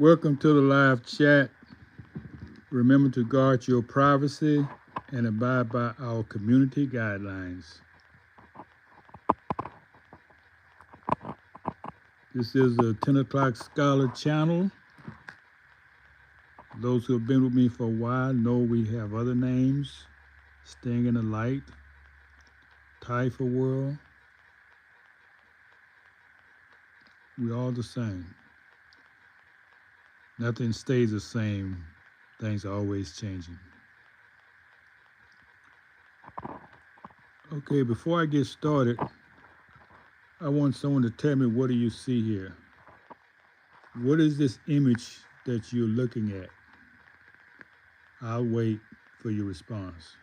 Welcome to the live chat. Remember to guard your privacy and abide by our community guidelines. This is a 10 o'clock Scholar channel. Those who have been with me for a while know we have other names. Staying in the Light, Typha World. We all the same. Nothing stays the same. Things are always changing. Okay, before I get started, I want someone to tell me, what do you see here? What is this image that you're looking at? I'll wait for your response.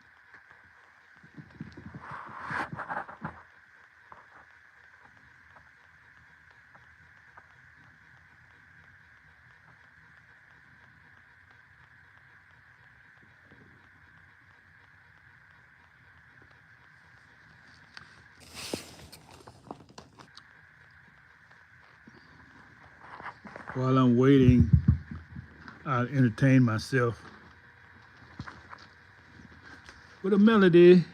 While I'm waiting, I'll entertain myself with a melody.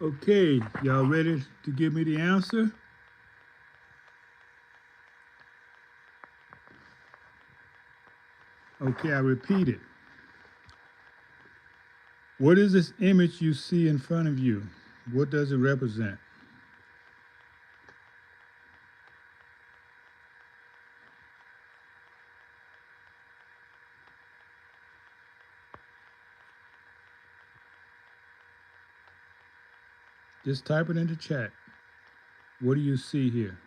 Okay, y'all ready to give me the answer? Okay, I repeat it. What is this image you see in front of you? What does it represent? Just type it into chat. What do you see here?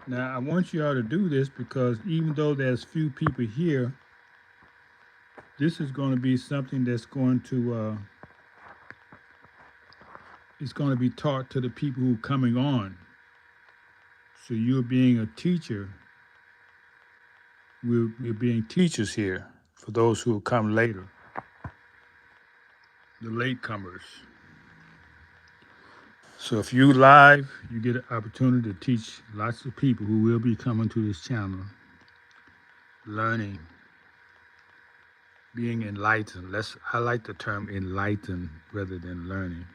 Now, I want you all to do this because even though there's few people here, this is going to be something that's going to it's going to be taught to the people who are coming on. So you're being a teacher. We're being teachers here for those who will come later, the latecomers. So if you live, you get an opportunity to teach lots of people who will be coming to this channel, learning, being enlightened. I like the term enlightened rather than learning,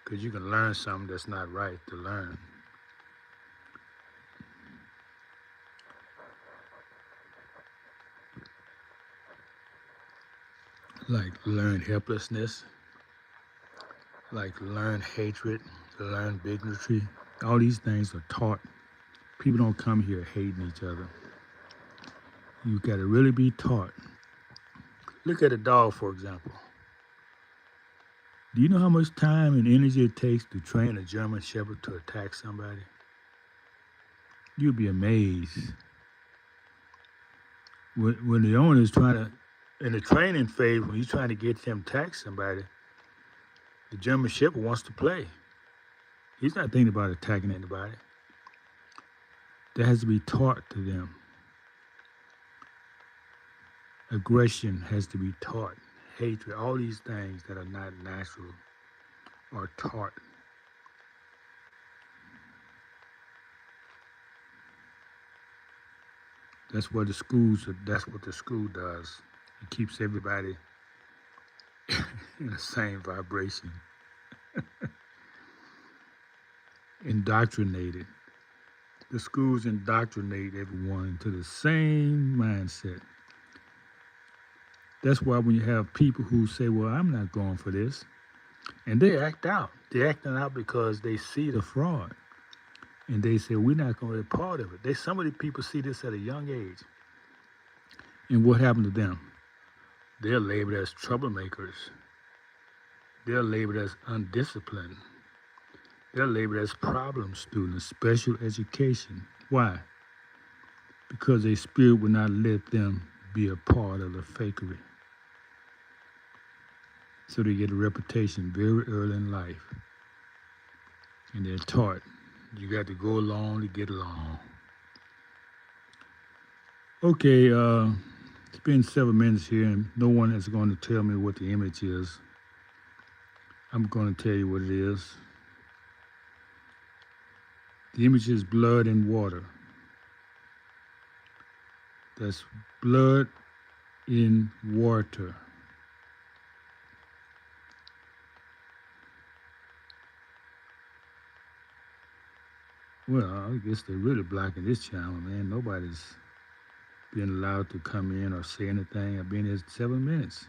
because you can learn something that's not right to learn. Like learn helplessness, like learn hatred, learn bigotry. All these things are taught. People don't come here hating each other. You got to really be taught. Look at a dog, for example. Do you know how much time and energy it takes to train a German Shepherd to attack somebody? You'll be amazed. When the owner is trying to, in the training phase, when he's trying to get them to attack somebody, the German Shepherd wants to play. He's not thinking about attacking anybody. That has to be taught to them. Aggression has to be taught. Hatred, all these things that are not natural are taught. That's what the school does. It keeps everybody in the same vibration, indoctrinated. The schools indoctrinate everyone into the same mindset. That's why when you have people who say, well, I'm not going for this, and they act out. They're acting out because they see the fraud. And they say, we're not going to be a part of it. Some of the people see this at a young age. And what happened to them? They're labeled as troublemakers. They're labeled as undisciplined. They're labeled as problem students, special education. Why? Because their spirit will not let them be a part of the fakery. So they get a reputation very early in life. And they're taught, you got to go along to get along. Okay, it's been 7 minutes here, and no one is going to tell me what the image is. I'm going to tell you what it is. The image is blood and water. That's blood in water. Well, I guess they're really blocking this channel, man. Nobody's being allowed to come in or say anything. I've been here 7 minutes.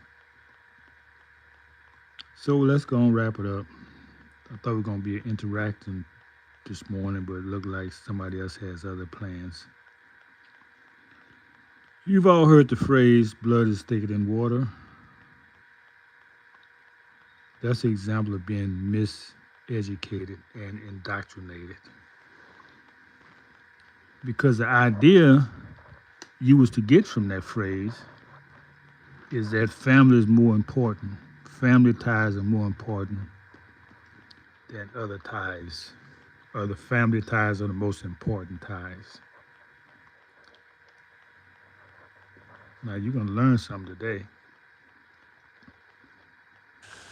So let's go and wrap it up. I thought we were going to be interacting this morning, but it looked like somebody else has other plans. You've all heard the phrase, blood is thicker than water. That's an example of being miseducated and indoctrinated. Because the idea you was to get from that phrase is that family is more important. Family ties are more important than other ties. Or the family ties are the most important ties. Now you're going to learn something today.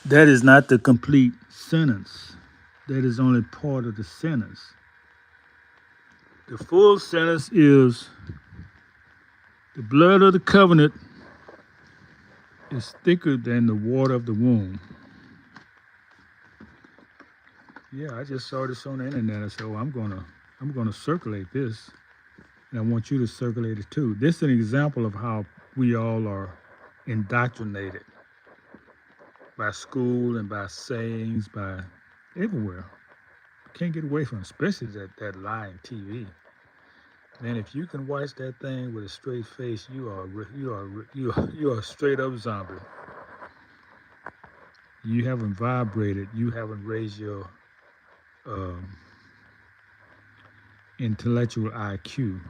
That is not the complete sentence. That is only part of the sentence. The full sentence is, the blood of the covenant is thicker than the water of the womb. Yeah, I just saw this on the internet. I said, oh, I'm gonna circulate this, and I want you to circulate it too. This is an example of how we all are indoctrinated by school and by sayings, by everywhere. Can't get away from it, especially that lying TV. Man, if you can watch that thing with a straight face, you are a straight up zombie. You haven't vibrated. You haven't raised your intellectual IQ.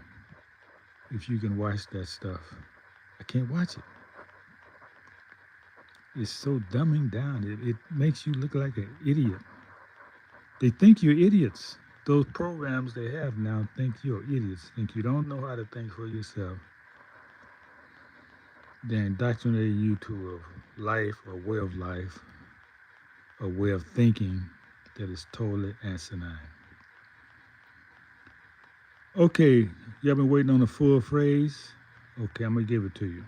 If you can watch that stuff, I can't watch it. It's so dumbing down. It makes you look like an idiot. They think you're idiots. Those programs they have now think you're idiots. Think you don't know how to think for yourself. They indoctrinate you to a life, a way of life, a way of thinking that is totally asinine. Okay, y'all been waiting on a full phrase? Okay, I'm gonna give it to you.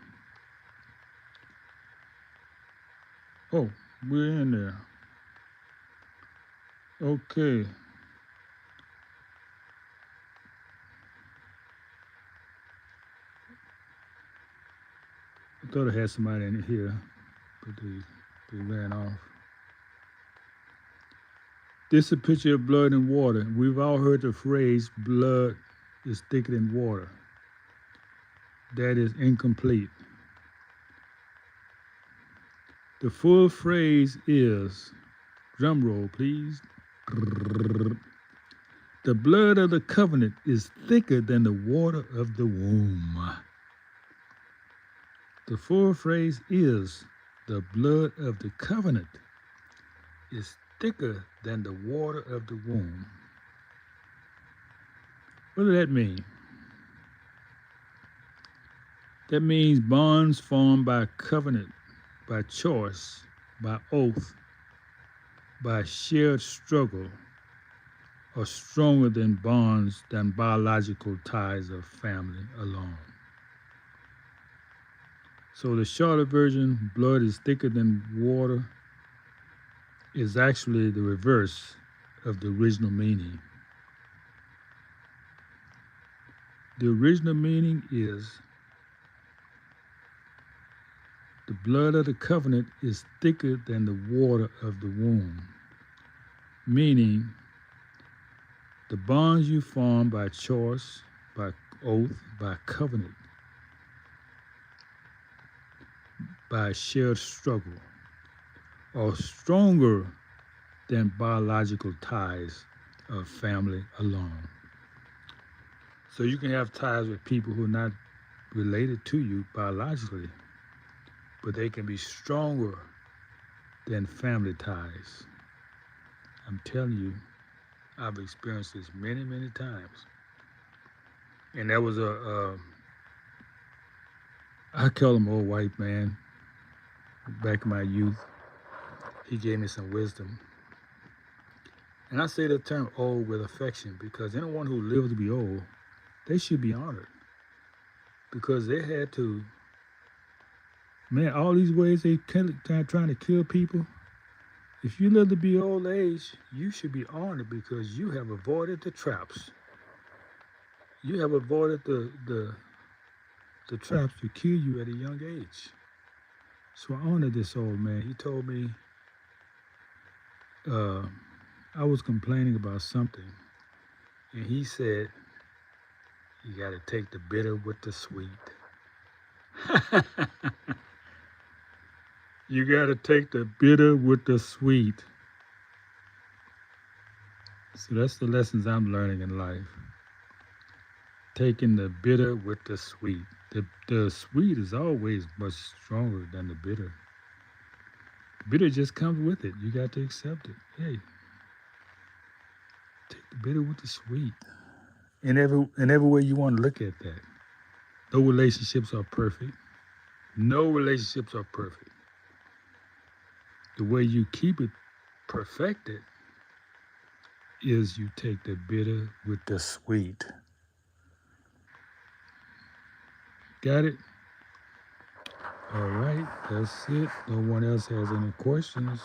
Oh, we're in there. Okay. I thought I had somebody in here, but they ran off. This is a picture of blood and water. We've all heard the phrase, blood is thicker than water. That is incomplete. The full phrase is, drum roll please. The blood of the covenant is thicker than the water of the womb. The full phrase is, the blood of the covenant is thicker than the water of the womb. What does that mean? That means bonds formed by covenant, by choice, by oath, by shared struggle, are stronger than bonds than biological ties of family alone. So the shorter version, blood is thicker than water, is actually the reverse of the original meaning. The original meaning is the blood of the covenant is thicker than the water of the womb, meaning the bonds you form by choice, by oath, by covenant, by shared struggle, are stronger than biological ties of family alone. So you can have ties with people who are not related to you biologically, but they can be stronger than family ties. I'm telling you, I've experienced this many, many times. And there was I call him old white man back in my youth. He gave me some wisdom. And I say the term old with affection because anyone who lived to be old, they should be honored because they had to, man, all these ways they trying to kill people. If you live to be old age, you should be honored because you have avoided the traps. You have avoided the traps to kill you at a young age. So I honor this old man. He told me I was complaining about something, and he said, "You got to take the bitter with the sweet." You got to take the bitter with the sweet. So that's the lessons I'm learning in life. Taking the bitter with the sweet. The sweet is always much stronger than the bitter. Bitter just comes with it. You got to accept it. Hey, take the bitter with the sweet. In every way you want to look at that. No relationships are perfect. No relationships are perfect. The way you keep it perfected is you take the bitter with the sweet. Got it? All right, that's it. No one else has any questions.